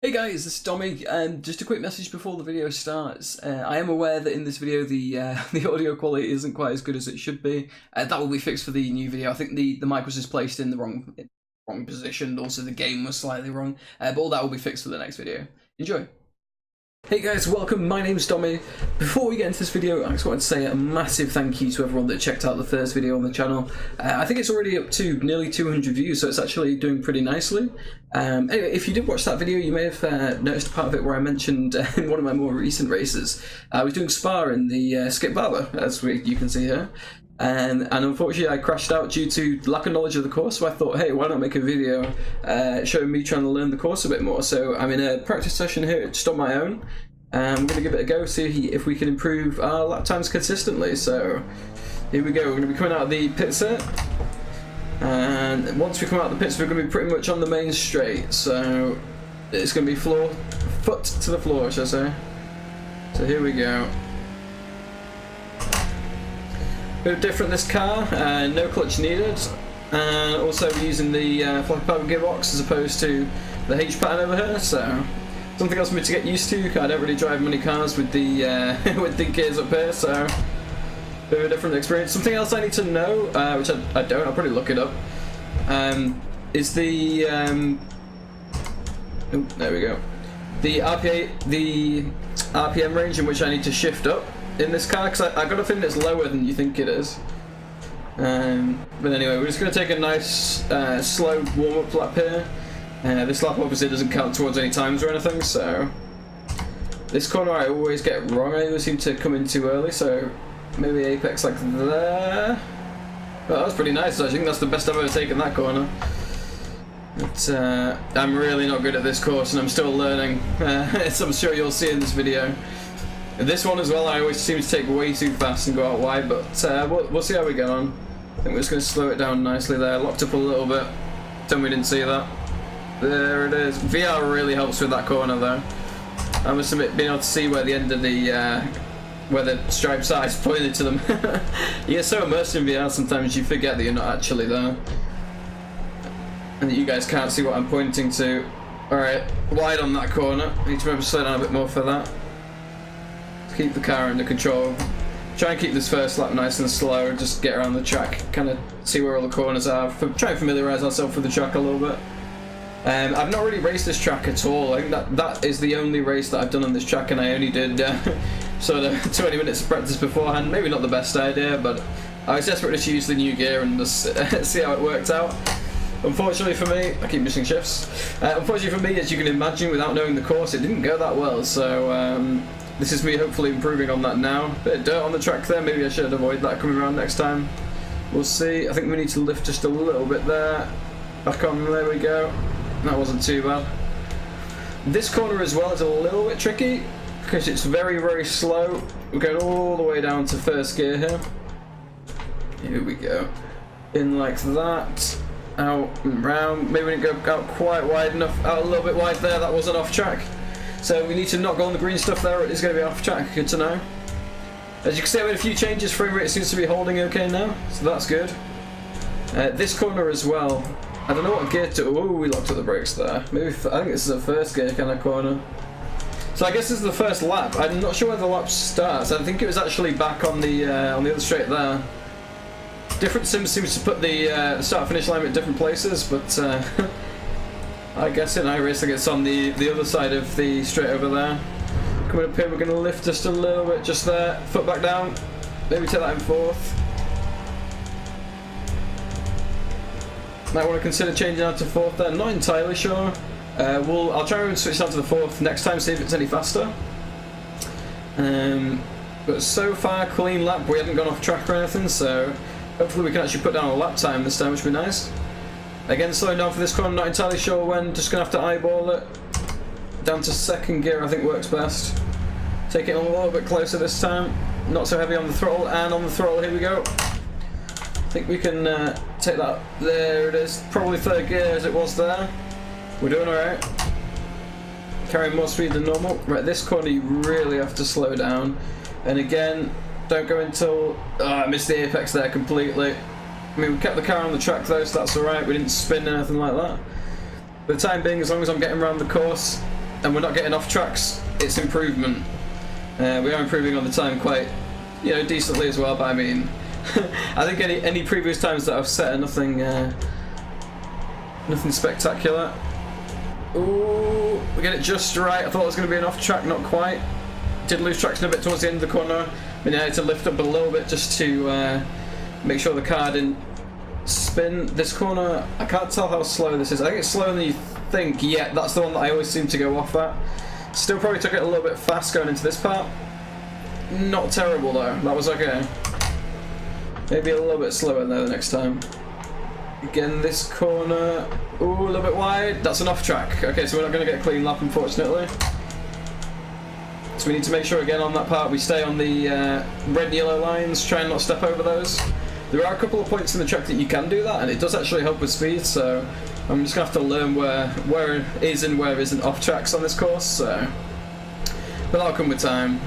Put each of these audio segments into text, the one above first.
Hey guys, this is Dommie. Just a quick message before the video starts. I am aware that in this video the audio quality isn't quite as good as it should be. That will be fixed for the new video. I think the mic was just placed in the wrong position. Also, the game was slightly wrong. But all that will be fixed for the next video. Enjoy. Hey guys, welcome. My name's Dommie. Before we get into this video, I just wanted to say a massive thank you to everyone that checked out the first video on the channel. I think it's already up to nearly 200 views, so it's actually doing pretty nicely. Anyway, if you did watch that video, you may have noticed a part of it where I mentioned in one of my more recent races, I was doing Spa in the Skip Barber, as you can see here. And unfortunately I crashed out due to lack of knowledge of the course, so I thought, hey, why not make a video showing me trying to learn the course a bit more. So I'm in a practice session here just on my own. I'm going to give it a go, see if we can improve our lap times consistently. So here we go, we're going to be coming out of the pits here. And once we come out of the pits, we're going to be pretty much on the main straight. So it's going to be foot to the floor, should I say. So here we go. Bit different this car, no clutch needed, and also using the floppy power gearbox as opposed to the H pattern over here, so something else for me to get used to. I don't really drive many cars with the with the gears up here, so bit of a different experience. Something else I need to know, which I don't, I'll probably look it up, is the oh, there we go, the RPM range in which I need to shift up in this car, because I got a feeling it's lower than you think it is. But anyway, we're just going to take a nice slow warm-up lap here. This lap obviously doesn't count towards any times or anything, so this corner I always get wrong. I always seem to come in too early, so maybe apex like there. Well, that was pretty nice. I think that's the best I've ever taken that corner. But I'm really not good at this course, and I'm still learning, as I'm sure you'll see in this video. This one as well, I always seem to take way too fast and go out wide, but we'll see how we get on. I think we're just going to slow it down nicely there. Locked up a little bit. Tell me we didn't see that. There it is. VR really helps with that corner though. I must admit, being able to see where the end of the where the stripes are is pointed to them. You get so immersed in VR sometimes you forget that you're not actually there, and that you guys can't see what I'm pointing to. Alright, wide on that corner. Need to remember to slow down a bit more for that. Keep the car under control. Try and keep this first lap nice and slow, just get around the track, kind of see where all the corners are, try and familiarise ourselves with the track a little bit. I've not really raced this track at all. I think that is the only race that I've done on this track, and I only did sort of 20 minutes of practice beforehand. Maybe not the best idea, but I was desperate to use the new gear and just see how it worked out. Unfortunately for me, I keep missing shifts. Unfortunately for me, as you can imagine, without knowing the course, it didn't go that well, so this is me hopefully improving on that now. Bit of dirt on the track there, maybe I should avoid that coming around next time. We'll see. I think we need to lift just a little bit there. Back on, there we go. That wasn't too bad. This corner as well is a little bit tricky because it's very, very slow. We're going all the way down to first gear here. Here we go. In like that. Out and round. Maybe we didn't go out quite wide enough. Out a little bit wide there. That wasn't off track. So we need to not go on the green stuff there, it is going to be off track. Good to know. As you can see, I made a few changes. Frame rate seems to be holding okay now, so that's good. This corner as well, I don't know what gear to... Oh, we locked up the brakes there. Maybe I think this is a first gear kind of corner. So I guess this is the first lap. I'm not sure where the lap starts. I think it was actually back on the other straight there. Different sims seems to put the start-finish line at different places, but I guess in iRacing it's on the other side of the straight over there. Coming up here, we're going to lift just a little bit, just there. Foot back down. Maybe take that in fourth. Might want to consider changing out to fourth there. Not entirely sure. I'll try and switch down to the fourth next time, see if it's any faster. But so far, clean lap. We haven't gone off track or anything, so hopefully we can actually put down a lap time this time, which would be nice. Again, slowing down for this corner, not entirely sure when, just going to have to eyeball it. Down to second gear I think works best. Take it a little bit closer this time, not so heavy on the throttle, and on the throttle, here we go. I think we can take that, there it is, probably third gear as it was there. We're doing alright. Carrying more speed than normal. Right, this corner you really have to slow down. And again, don't go until, I missed the apex there completely. I mean, we kept the car on the track though, so that's alright. We didn't spin anything like that. For the time being, as long as I'm getting around the course, and we're not getting off tracks, it's improvement. We are improving on the time quite, you know, decently as well. But I mean, I think any previous times that I've set are nothing spectacular. Ooh, we get it just right. I thought it was going to be an off track, not quite. Did lose traction a bit towards the end of the corner. But yeah, I had to lift up a little bit just to make sure the car didn't spin. This corner, I can't tell how slow this is. I think it's slower than you think. Yeah, that's the one that I always seem to go off at. Still probably took it a little bit fast going into this part. Not terrible though, that was okay. Maybe a little bit slower there the next time. Again, this corner, ooh, a little bit wide. That's an off track. Okay, so we're not going to get a clean lap, unfortunately. So we need to make sure again on that part we stay on the red and yellow lines, try and not step over those. There are a couple of points in the track that you can do that, and it does actually help with speed, so I'm just going to have to learn where it is and where isn't off tracks on this course, so. But that'll come with time.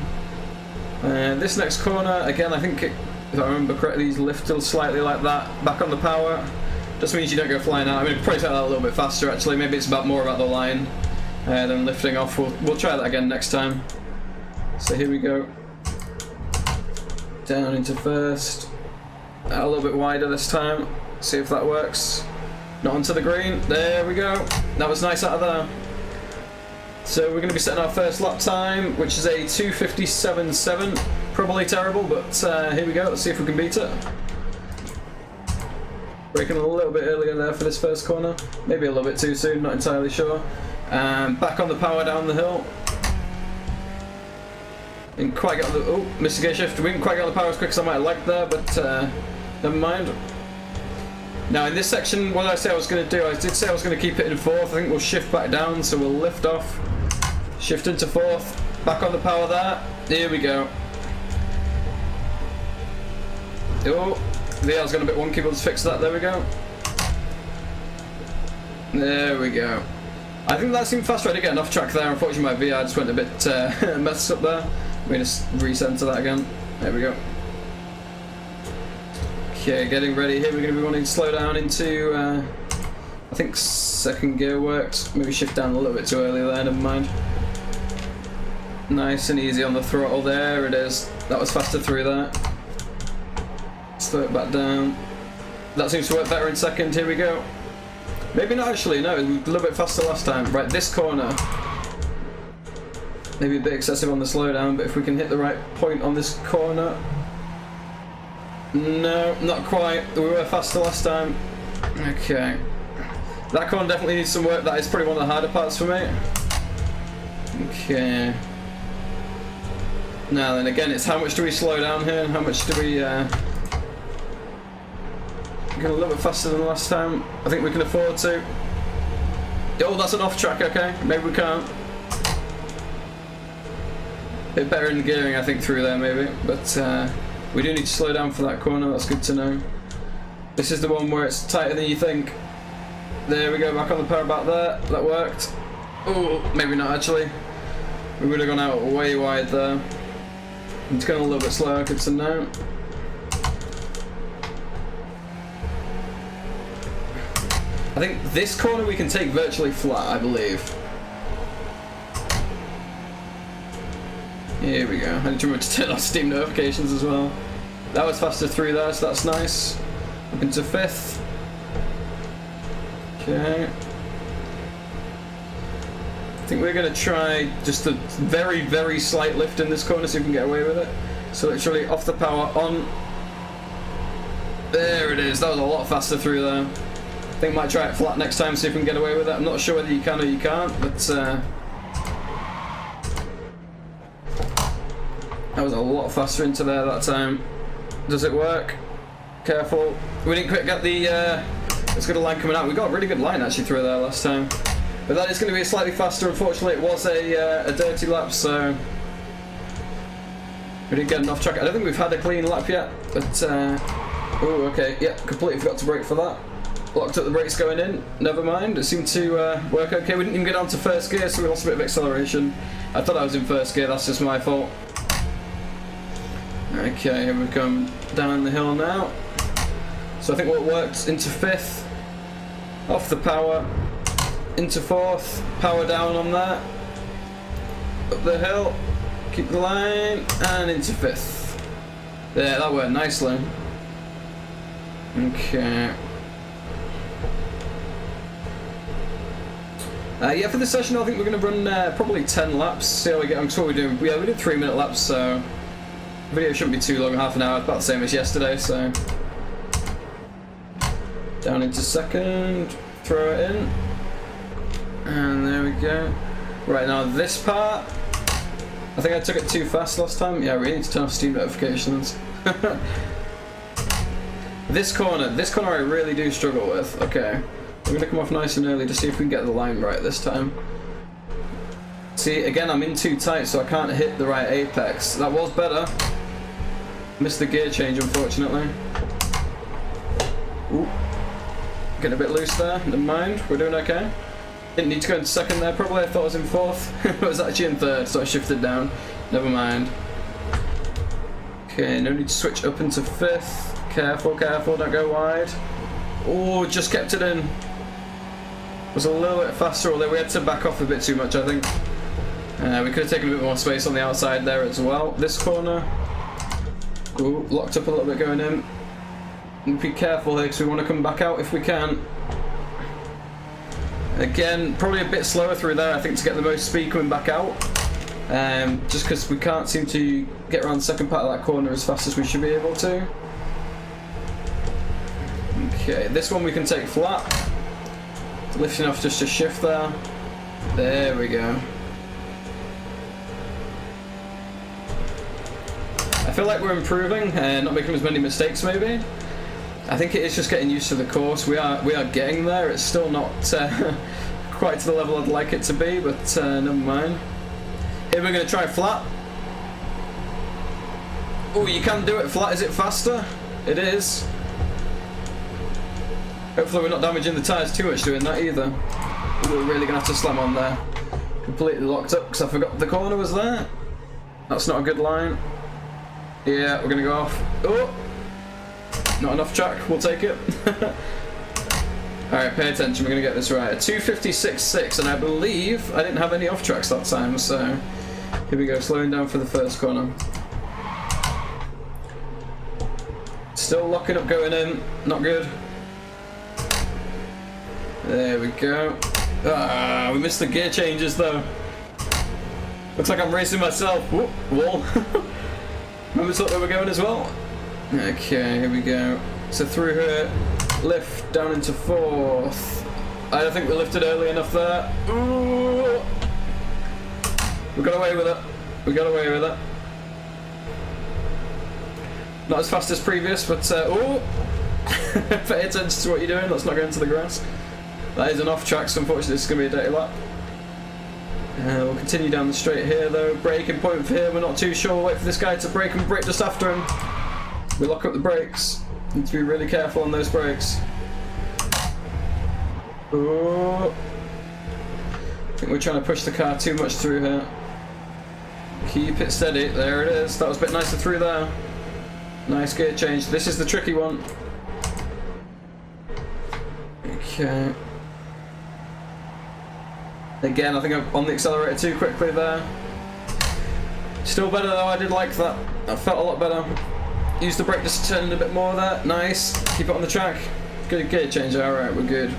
This next corner, again, I think, if I remember correctly, he's lifted slightly like that, back on the power. Just means you don't go flying out. I mean, probably take that a little bit faster actually, maybe it's more about the line than lifting off. We'll try that again next time. So here we go. Down into first. A little bit wider this time. See if that works. Not onto the green. There we go. That was nice out of there. So we're going to be setting our first lap time, which is a 2:57.7. Probably terrible, but here we go. Let's see if we can beat it. Braking a little bit earlier there for this first corner. Maybe a little bit too soon, not entirely sure. Back on the power down the hill. Didn't quite get the, oh, missed the gear shift. We didn't quite get on the power as quick as I might have liked there, but never mind. Now in this section, what did I say I was going to do? I did say I was going to keep it in fourth. I think we'll shift back down, so we'll lift off, shift into fourth, back on the power there. Here we go. Oh, the air's gone a bit wonky, but let's fix that. There we go. There we go. I think that seemed faster. I did get an off track there. Unfortunately, my VR just went a bit messed up there. Let me just recenter that again. There we go. Okay, getting ready here. We're going to be wanting to slow down into, I think second gear works. Maybe shift down a little bit too early there, never mind. Nice and easy on the throttle, there it is. That was faster through there. Slow it back down. That seems to work better in second, here we go. Maybe not actually, no, it was a little bit faster last time. Right, this corner. Maybe a bit excessive on the slowdown, but if we can hit the right point on this corner. No, not quite. We were faster last time. Okay. That corner definitely needs some work. That is probably one of the harder parts for me. Okay. Now then, again, it's how much do we slow down here and how much do we get a little bit faster than last time. I think we can afford to. Oh, that's an off track, okay. Maybe we can't. Bit better in gearing, I think, through there, maybe. But we do need to slow down for that corner, that's good to know. This is the one where it's tighter than you think. There we go, back on the power back there. That worked. Oh, maybe not actually. We would have gone out way wide there. It's going a little bit slower, good to know. I think this corner we can take virtually flat, I believe. Here we go. I need to remember to turn off Steam notifications as well. That was faster through there, so that's nice. Up into fifth. Okay. I think we're going to try just a very, very slight lift in this corner so we can get away with it. So literally off the power, on. There it is. That was a lot faster through there. I think I might try it flat next time, see if we can get away with it. I'm not sure whether you can or you can't, but that was a lot faster into there that time. Does it work? Careful. We didn't quite get the let's get a line coming out. We got a really good line actually through there last time. But that is going to be slightly faster. Unfortunately, it was a dirty lap, so we didn't get an off track. I don't think we've had a clean lap yet, but oh, okay, yeah, completely forgot to brake for that. Locked up the brakes going in, never mind, it seemed to work okay. We didn't even get on to first gear, so we lost a bit of acceleration. I thought I was in first gear, that's just my fault. Okay, here we come down the hill now. So I think what worked into fifth, off the power, into fourth, power down on that. up the hill, keep the line, and into 5th. There, that worked nicely. Okay. Yeah, for this session I think we're going to run probably 10 laps, see how we get on. So what we're doing, yeah, we did 3-minute laps, so the video shouldn't be too long, half an hour, about the same as yesterday, so. Down into 2nd, throw it in, and there we go. Right, now this part, I think I took it too fast last time. Yeah, we need to turn off Steam notifications. This corner I really do struggle with. Okay. We're going to come off nice and early to see if we can get the line right this time. See, again, I'm in too tight, so I can't hit the right apex. That was better. Missed the gear change, unfortunately. Ooh. Getting a bit loose there. Never mind. We're doing okay. Didn't need to go into 2nd there, probably. I thought I was in 4th. It was actually in 3rd, so I shifted down. Never mind. Okay, no need to switch up into 5th. Careful, careful, don't go wide. Oh, just kept it in. Was a little bit faster, although we had to back off a bit too much, I think. We could have taken a bit more space on the outside there as well. This corner. Ooh, locked up a little bit going in. Be careful here because we want to come back out if we can. Again, probably a bit slower through there, I think, to get the most speed coming back out. Just because we can't seem to get around the second part of that corner as fast as we should be able to. Okay, this one we can take flat. Lifting off just a shift there. There we go. I feel like we're improving and not making as many mistakes maybe. I think it is just getting used to the course. We are getting there. It's still not quite to the level I'd like it to be, but never mind. Here we're going to try flat. Oh, you can do it flat. Is it faster? It is. Hopefully we're not damaging the tyres too much doing that either. We're really going to have to slam on there. Completely locked up because I forgot the corner was there. That's not a good line. Yeah, we're going to go off. Oh! Not enough track, we'll take it. Alright, pay attention, we're going to get this right. 256.6, and I believe I didn't have any off tracks that time, so here we go, slowing down for the first corner. Still locking up going in, not good. There we go. Ah, we missed the gear changes though. Looks like I'm racing myself. Whoop, wall. Remember thought we were going as well? Okay, here we go. So through here, lift down into 4th. I don't think we lifted early enough there. Ooh. We got away with it. We got away with it. Not as fast as previous, but oh! Pay attention to what you're doing. Let's not go into the grass. That is an off track, so unfortunately this is going to be a dirty lap. We'll continue down the straight here though. Braking point for here, we're not too sure. Wait for this guy to brake and brake just after him. We lock up the brakes. Need to be really careful on those brakes. Oh. I think we're trying to push the car too much through here. Keep it steady. There it is. That was a bit nicer through there. Nice gear change. This is the tricky one. Okay. Again, I think I'm on the accelerator too quickly there. Still better though, I did like that. That felt a lot better. Use the brake just to turn in a bit more there. Nice. Keep it on the track. Good gear change. Alright, we're good.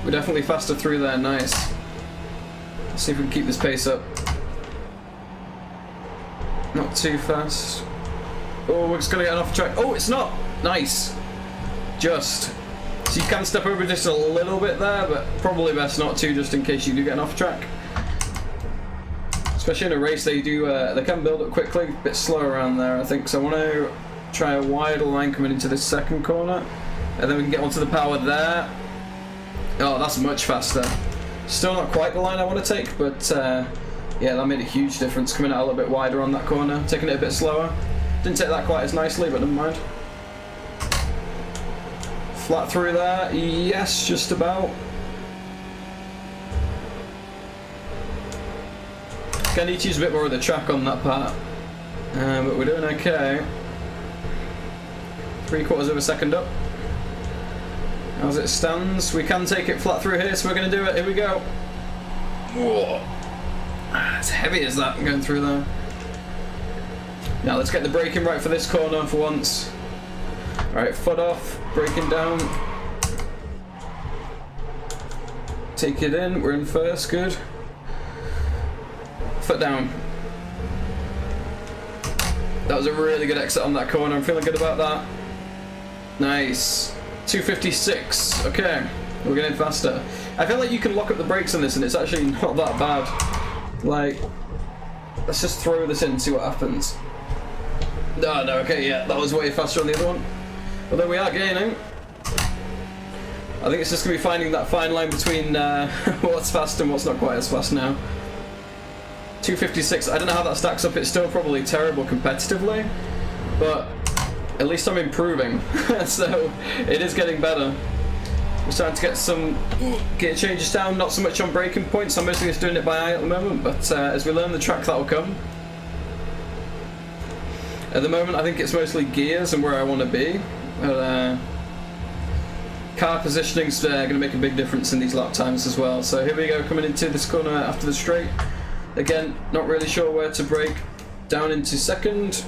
We're definitely faster through there. Nice. Let's see if we can keep this pace up. Not too fast. Oh, we're just going to get off track. Oh, it's not. Nice. Just. So you can step over just a little bit there, but probably best not to, just in case you do get off track. Especially in a race, they can build up quickly. A bit slow around there, I think. So I want to try a wider line coming into this second corner, and then we can get onto the power there. Oh, that's much faster. Still not quite the line I want to take, but yeah, that made a huge difference coming out a little bit wider on that corner, taking it a bit slower. Didn't take that quite as nicely, but never mind. Flat through there, yes, just about. I need to use a bit more of the track on that part, but we're doing okay. 3/4 of a second up. As it stands, we can take it flat through here, so we're going to do it. Here we go. Whoa. As heavy as that going through there. Now let's get the braking right for this corner for once. Alright, foot off, braking down. Take it in, we're in first, good. Foot down. That was a really good exit on that corner, I'm feeling good about that. Nice. 256, okay. We're getting faster. I feel like you can lock up the brakes on this and it's actually not that bad. Like, let's just throw this in and see what happens. Oh no, okay, yeah, that was way faster on the other one. Although we are gaining. I think it's just going to be finding that fine line between what's fast and what's not quite as fast now. 256, I don't know how that stacks up, it's still probably terrible competitively, but at least I'm improving, so it is getting better. We're starting to get some gear changes down, not so much on braking points, I'm mostly just doing it by eye at the moment, but as we learn the track that'll come. At the moment I think it's mostly gears and where I want to be, but car positioning's going to make a big difference in these lap times as well. So here we go, coming into this corner after the straight. Again, not really sure where to brake. Down into second.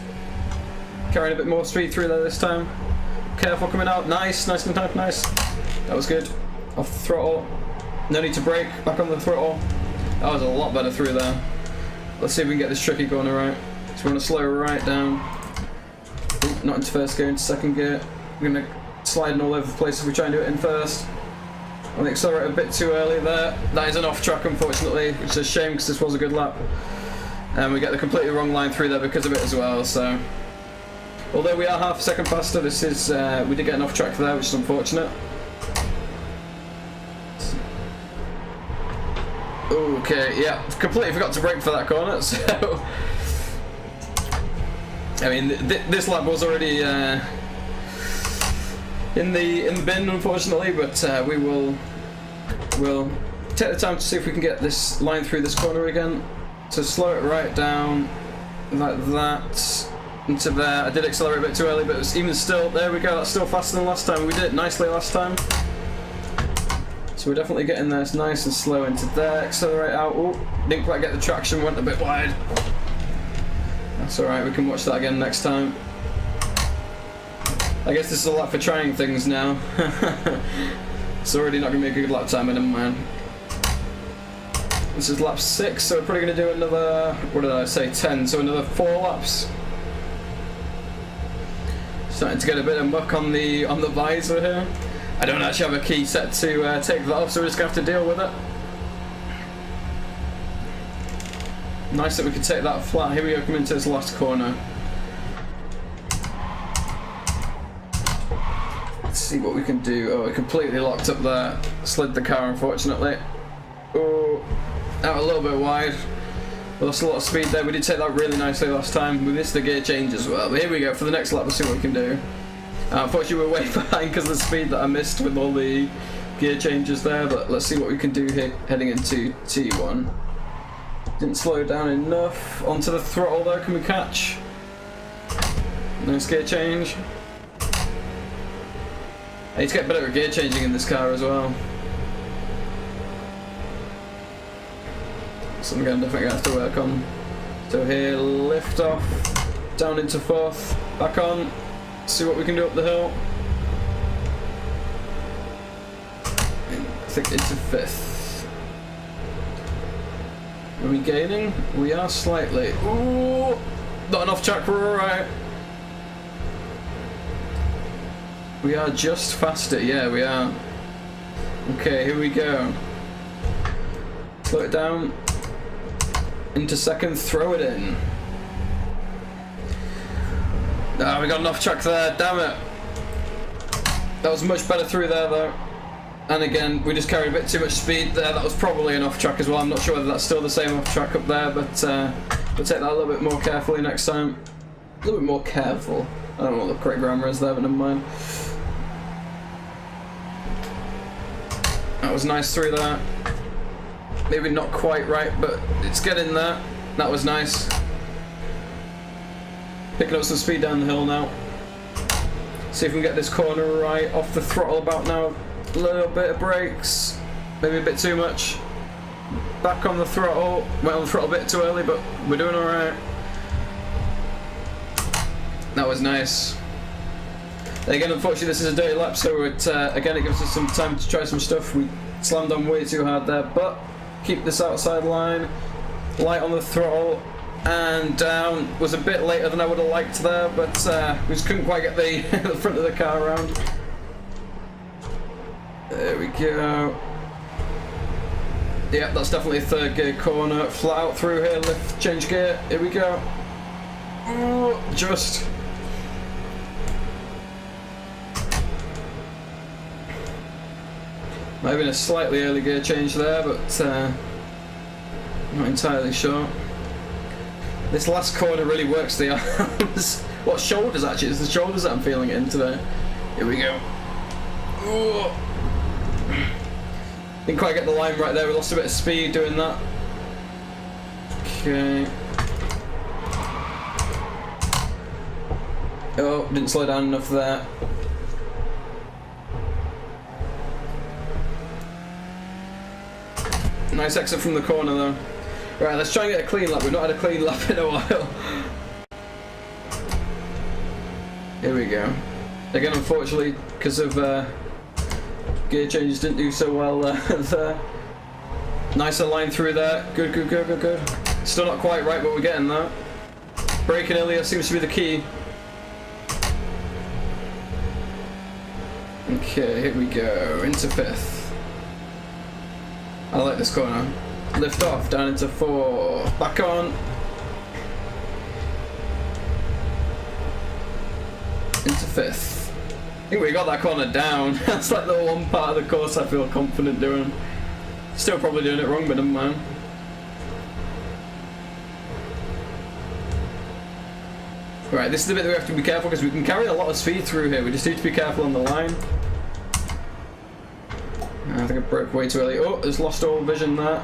Carrying a bit more speed through there this time. Careful coming out. Nice, nice and tight, nice. That was good. Off the throttle. No need to brake. Back on the throttle. That was a lot better through there. Let's see if we can get this tricky corner right. So we want to slow right down. Ooh, not into first gear, into second gear. We're going to slide all over the place if we try and do it in first. On the accelerator a bit too early there. That is an off track unfortunately, which is a shame because this was a good lap. And we get the completely wrong line through there because of it as well, so. Although we are half a second faster, this is, we did get an off track there, which is unfortunate. Okay, yeah, completely forgot to brake for that corner, so. I mean, this lap was already in the bin, unfortunately, but we'll take the time to see if we can get this line through this corner again. So slow it right down, like that, into there. I did accelerate a bit too early, but it was even still, there we go, that's still faster than last time. We did it nicely last time. So we're definitely getting there, it's nice and slow into there, accelerate out. Oh, didn't quite get the traction, went a bit wide. That's alright, we can watch that again next time. I guess this is a lap for trying things now. It's already not going to be a good lap time, but never mind. This is lap 6, so we're probably going to do another, what did I say, 10, so another 4 laps. Starting to get a bit of muck on the visor here. I don't actually have a key set to take that off, so we're just going to have to deal with it. Nice that we could take that flat. Here we go, coming into this last corner. Let's see what we can do. Oh, it completely locked up there. Slid the car, unfortunately. Oh, out a little bit wide. We lost a lot of speed there. We did take that really nicely last time. We missed the gear change as well. But here we go for the next lap. Let's see what we can do. Unfortunately, we're way behind because of the speed that I missed with all the gear changes there. But let's see what we can do here heading into T1. Didn't slow down enough. Onto the throttle though. Can we catch? Nice gear change. I need to get better at gear changing in this car as well. Something I'm definitely going to have to work on. So here, lift off, down into 4th, back on, see what we can do up the hill. I think into 5th. Are we gaining? We are slightly. Ooh, not enough track, we're alright. We are just faster, yeah we are. Okay, here we go. Slow it down. Into 2nd, throw it in. Ah, we got an off track there, damn it. That was much better through there though. And again, we just carried a bit too much speed there. That was probably an off track as well. I'm not sure whether that's still the same off track up there, but we'll take that a little bit more carefully next time. A little bit more careful. I don't know what the correct grammar is there, but never mind. That was nice through there. Maybe not quite right, but it's getting there. That was nice. Picking up some speed down the hill now. See if we can get this corner right. Off the throttle about now. A little bit of brakes. Maybe a bit too much. back on the throttle. Went on the throttle a bit too early, but we're doing alright. That was nice. Again, unfortunately, this is a dirty lap, so again, it gives us some time to try some stuff. We slammed on way too hard there, but keep this outside line. Light on the throttle and down. Was a bit later than I would have liked there, but we just couldn't quite get the, the front of the car around. There we go. Yeah, that's definitely a third gear corner. Flat out through here, lift, change gear. Here we go. Oh, just. Might have been a slightly early gear change there, but not entirely sure. This last corner really works the arms. What, shoulders actually? It's the shoulders that I'm feeling it in today. Here we go. Ooh. Didn't quite get the line right there, we lost a bit of speed doing that. Okay. Oh, didn't slow down enough there. Nice exit from the corner though. Right, let's try and get a clean lap. We've not had a clean lap in a while. Here we go. Again, unfortunately, because of gear changes didn't do so well there. Nice line through there. Good, good, good, good, good. Still not quite right, but we're getting there. Braking earlier seems to be the key. Okay, here we go. Into fifth. I like this corner. Lift off, down into fourth. Back on. Into fifth. I think we got that corner down. That's like the one part of the course I feel confident doing. Still probably doing it wrong, but never mind. Right, this is the bit that we have to be careful because we can carry a lot of speed through here. We just need to be careful on the line. I think I broke way too early. Oh, just lost all vision there.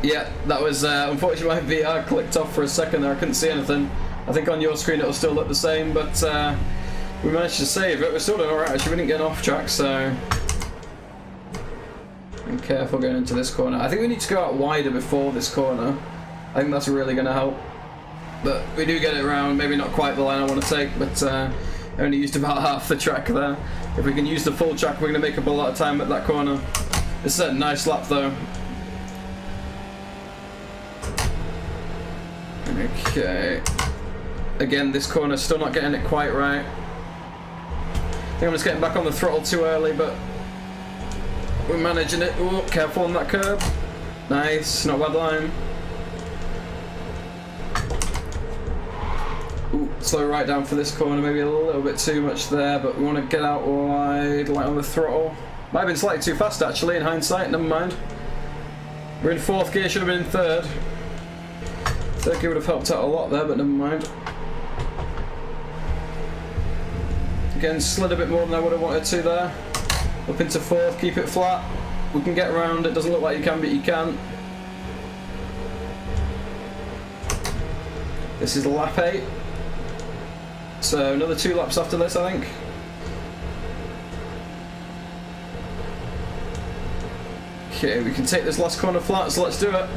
Yeah, that was unfortunately my VR clicked off for a second there. I couldn't see anything. I think on your screen it'll still look the same, but we managed to save it. We're still doing alright. Actually, we didn't get off track, so be careful going into this corner. I think we need to go out wider before this corner. I think that's really going to help. But we do get it around. Maybe not quite the line I want to take, but only used about half the track there. If we can use the full track, we're going to make up a lot of time at that corner. This is a nice lap though. Okay. Again, this corner still not getting it quite right. I think I'm just getting back on the throttle too early, but we're managing it. Ooh, careful on that curb. Nice, not bad line. Ooh, slow right down for this corner, maybe a little bit too much there, but we want to get out wide, light on the throttle. Might have been slightly too fast actually in hindsight, never mind. We're in fourth gear, should have been in third. Third gear would have helped out a lot there, but never mind. Again, slid a bit more than I would have wanted to there. Up into fourth, keep it flat. We can get around, it doesn't look like you can, but you can. This is lap 8. So another 2 laps after this, I think. Okay, we can take this last corner flat, so let's do it.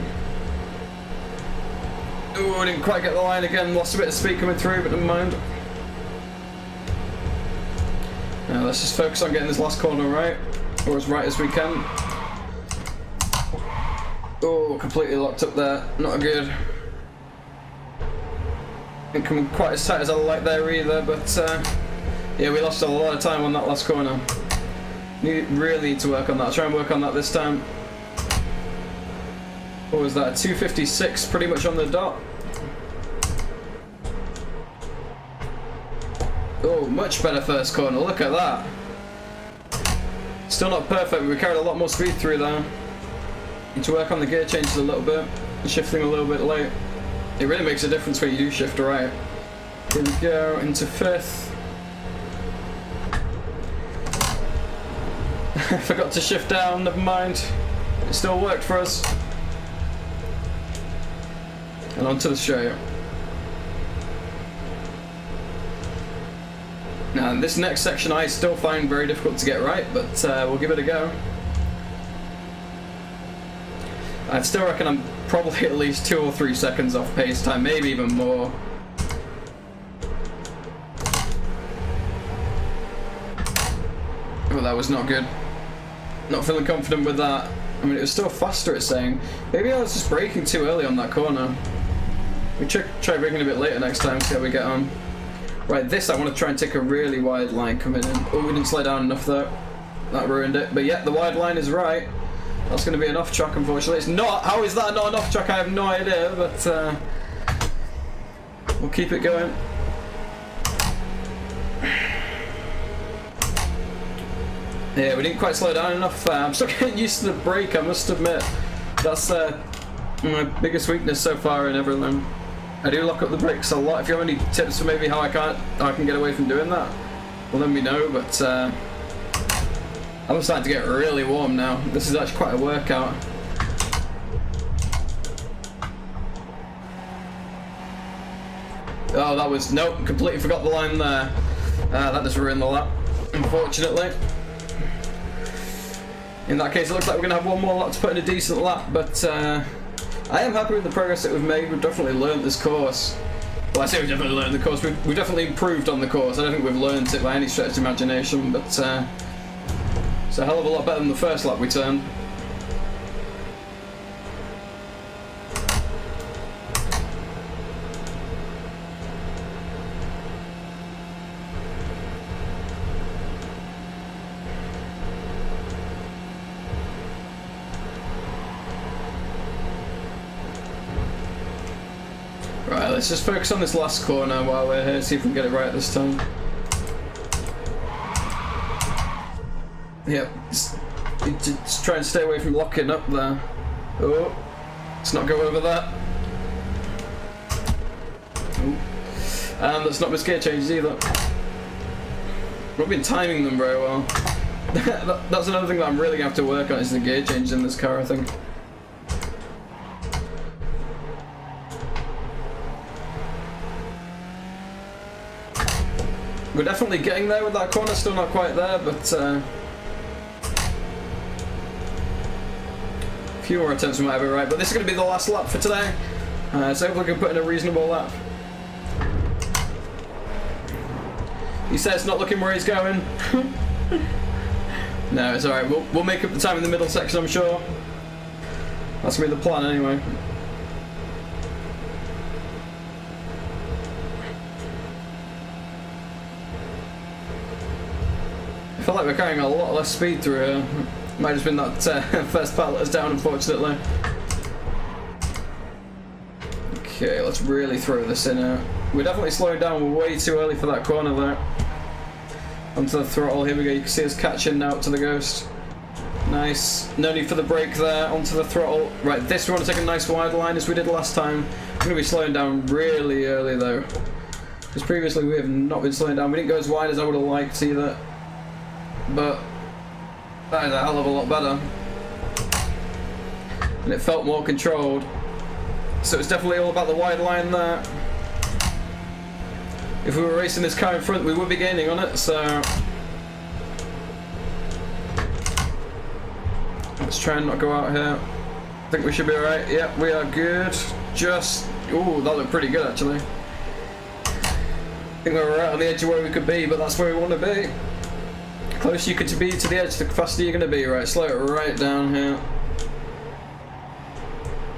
Oh, I didn't quite get the line again, lost a bit of speed coming through, but never mind. Now let's just focus on getting this last corner right, or as right as we can. Oh, completely locked up there, not good. Didn't come quite as tight as I like there either, but yeah, we lost a lot of time on that last corner. Really need to work on that. Try and work on that this time. What was that? 256 pretty much on the dot. Oh, much better first corner. Look at that. Still not perfect, but we carried a lot more speed through there. Need to work on the gear changes a little bit. Shifting a little bit late. It really makes a difference when you do shift right. Here we go, into fifth. Forgot to shift down, never mind. It still worked for us. And onto the straight. Now this next section I still find very difficult to get right, but we'll give it a go. I still reckon I'm probably at least 2 or 3 seconds off pace time, maybe even more. Oh, that was not good. Not feeling confident with that. I mean, it was still faster, it's saying. Maybe I was just braking too early on that corner. We try braking a bit later next time, see how we get on. Right, this I want to try and take a really wide line coming in. Oh, we didn't slow down enough though. That ruined it. But yeah, the wide line is right. That's going to be an off track, unfortunately. It's not. How is that not an off track? I have no idea, but we'll keep it going. Yeah, we didn't quite slow down enough. I'm still getting used to the brake, I must admit. That's my biggest weakness so far in everything. I do lock up the brakes a lot. If you have any tips for maybe how I can get away from doing that, well, let me know. But I'm starting to get really warm now. This is actually quite a workout. Oh, that was nope. Completely forgot the line there. That just ruined the lap, unfortunately. In that case, it looks like we're going to have one more lap to put in a decent lap, but I am happy with the progress that we've made. We've definitely learned this course. Well, I say we've definitely learned the course. We've definitely improved on the course. I don't think we've learned it by any stretch of the imagination, but it's a hell of a lot better than the first lap we turned. Right, let's just focus on this last corner while we're here, see if we can get it right this time. Yep, just try and stay away from locking up there. Oh, let's not go over that. And let's not miss gear changes either. We've not been timing them very well. That's another thing that I'm really going to have to work on, is the gear changes in this car, I think. We're definitely getting there with that corner, still not quite there, but a few more attempts we might have it right. But this is going to be the last lap for today, so hopefully we can put in a reasonable lap. He says not looking where he's going. No, it's alright, we'll make up the time in the middle section, I'm sure. That's going to be the plan anyway. I feel like we're carrying a lot less speed through here. Might have been that first part let us down, unfortunately. Okay, let's really throw this in here. We're definitely slowing down way too early for that corner there. Onto the throttle, here we go, you can see us catching now up to the Ghost. Nice, no need for the brake there, onto the throttle. Right, this we want to take a nice wide line as we did last time. We're going to be slowing down really early though. Because previously we have not been slowing down, we didn't go as wide as I would have liked either. But that is a hell of a lot better, and it felt more controlled, so it's definitely all about the wide line there. If we were racing this car in front, we would be gaining on it, so let's try and not go out here. I think we should be alright. Yep, we are good. Just, ooh, that looked pretty good actually. I think we were right on the edge of where we could be, but that's where we want to be. The closer you could be to the edge, the faster you're going to be. Right, slow it right down here.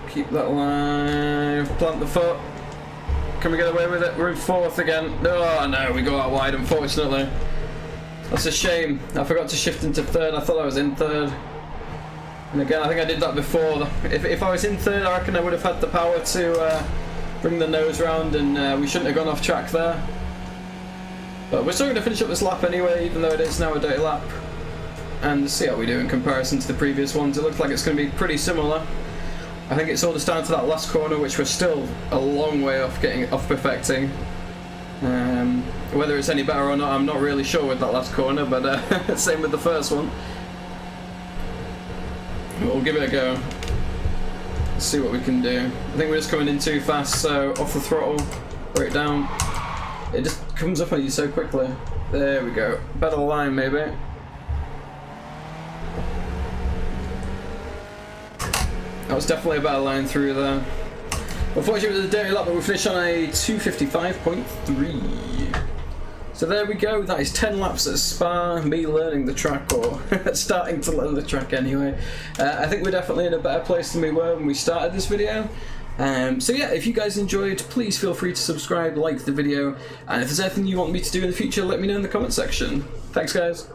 Keep that line. Plant the foot. Can we get away with it? We're in fourth again. Oh no, we go out wide, unfortunately. That's a shame. I forgot to shift into third. I thought I was in third. And again, I think I did that before. If I was in third, I reckon I would have had the power to bring the nose round, and we shouldn't have gone off track there. But we're still going to finish up this lap anyway, even though it is now a dirty lap, and see how we do in comparison to the previous ones. It looks like it's going to be pretty similar. I think it's all just down to that last corner, which we're still a long way off perfecting. Whether it's any better or not, I'm not really sure with that last corner, but same with the first one. We'll give it a go. Let's see what we can do. I think we're just coming in too fast, so off the throttle, brake down. It just comes up on you so quickly. There we go. Better line, maybe. That was definitely a better line through there. Unfortunately, it was a dirty lap, but we finished on a 2:55.3. So there we go, that is 10 laps at Spa, me learning the track, or starting to learn the track anyway. I think we're definitely in a better place than we were when we started this video. So yeah, if you guys enjoyed, please feel free to subscribe, like the video, and if there's anything you want me to do in the future, let me know in the comment section. Thanks guys.